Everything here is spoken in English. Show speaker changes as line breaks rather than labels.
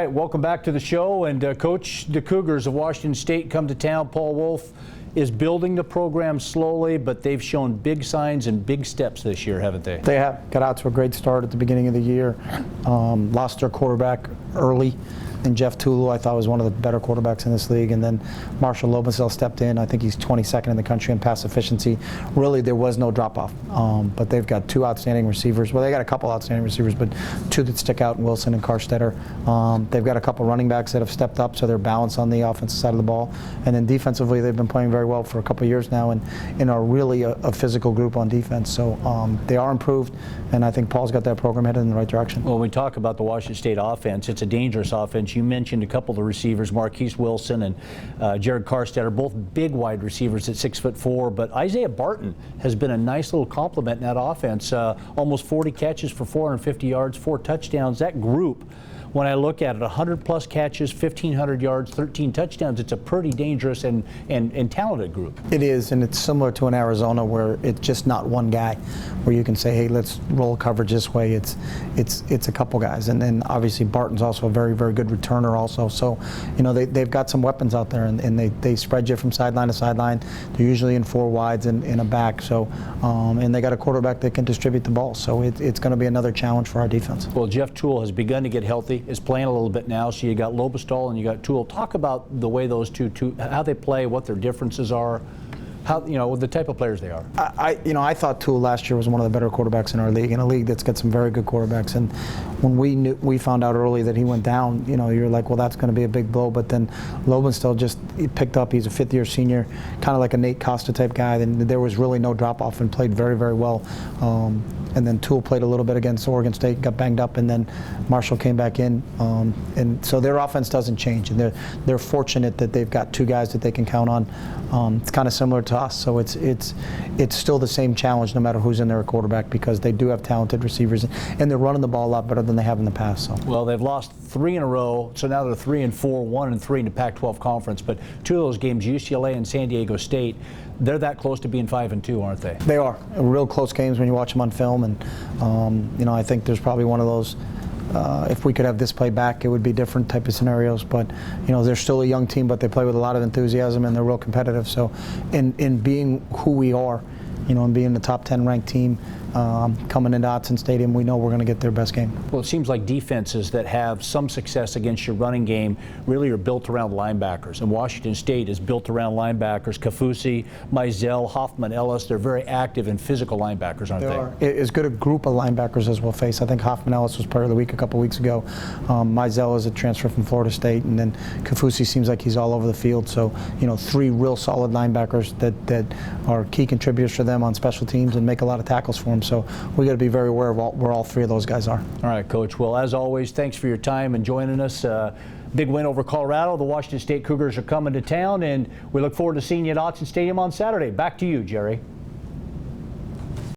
right, welcome back to the show. And Coach, the Cougars of Washington State come to town. Paul Wolf is building the program slowly, but they've shown big signs and big steps this year, haven't they?
They have. Got out to a great start at the beginning of the year. Lost their quarterback early. And Jeff Tulu, I thought, was one of the better quarterbacks in this league. And then Marshall Lobenzel stepped in. I think he's 22nd in the country in pass efficiency. Really, there was no drop-off. But they've got two outstanding receivers. Well, they got a couple outstanding receivers, but two that stick out, Wilson and Karstetter. They've got a couple running backs that have stepped up, so they're balanced on the offensive side of the ball. And then defensively, they've been playing very well for a couple of years now and are really a physical group on defense. So they are improved, and I think Paul's got that program headed in the right direction.
Well, when we talk about the Washington State offense, it's a dangerous offense. You mentioned a couple of the receivers, Marquise Wilson and Jared Karstetter, both big wide receivers at 6'4", but Isaiah Barton has been a nice little complement in that offense. Almost 40 catches for 450 yards, 4 touchdowns. That group, when I look at it, 100-plus catches, 1,500 yards, 13 touchdowns, it's a pretty dangerous and talented group.
It is, and it's similar to in Arizona where it's just not one guy where you can say, hey, let's roll coverage this way. It's a couple guys. And then obviously Barton's also a very, very good returner also. So, you know, they've got some weapons out there, and they spread you from sideline to sideline. They're usually in 4 wides and in a back. So, and they got a quarterback that can distribute the ball. So it's going to be another challenge for our defense.
Well, Jeff Toole has begun to get healthy. Is playing a little bit now, so you got Lobestall and you got Toole. Talk about the way those two, how they play, what their differences are, how, you know, the type of players they are.
I thought Toole last year was one of the better quarterbacks in our league, in a league that's got some very good quarterbacks. And when we found out early that he went down, you know, you're like, well, that's going to be a big blow. But then Lobenstell just picked up. He's a 5th-year senior, kind of like a Nate Costa type guy. And there was really no drop-off and played very, very well. And then Toole played a little bit against Oregon State, got banged up, and then Marshall came back in. And so their offense doesn't change, and they're fortunate that they've got 2 guys that they can count on. It's kind of similar to us, so it's still the same challenge no matter who's in there at quarterback, because they do have talented receivers, and they're running the ball a lot better than they have in the past. So.
Well, they've lost 3 in a row, so now they're 3-4, 1-3 in the Pac-12 conference. But 2 of those games, UCLA and San Diego State, they're that close to being 5-2, aren't they?
They are real close games when you watch them on film, and you know, I think there's probably one of those. If we could have this play back, it would be different type of scenarios. But you know, they're still a young team, but they play with a lot of enthusiasm and they're real competitive. So, in being who we are, you know, and being the top 10 ranked team coming into Autzen Stadium, we know we're going to get their best game.
Well, it seems like defenses that have some success against your running game really are built around linebackers. And Washington State is built around linebackers. Kafusi, Mizell, Hoffman, Ellis, they're very active and physical linebackers, aren't they?
As good a group of linebackers as we'll face. I think Hoffman Ellis was player of the week a couple weeks ago. Mizell is a transfer from Florida State, and then Kafusi seems like he's all over the field. So, you know, 3 real solid linebackers that are key contributors for them on special teams and make a lot of tackles for them. So we got to be very aware of where all 3 of those guys are.
All right, Coach. Well, as always, thanks for your time and joining us. Big win over Colorado. The Washington State Cougars are coming to town, and we look forward to seeing you at Autzen Stadium on Saturday. Back to you, Jerry.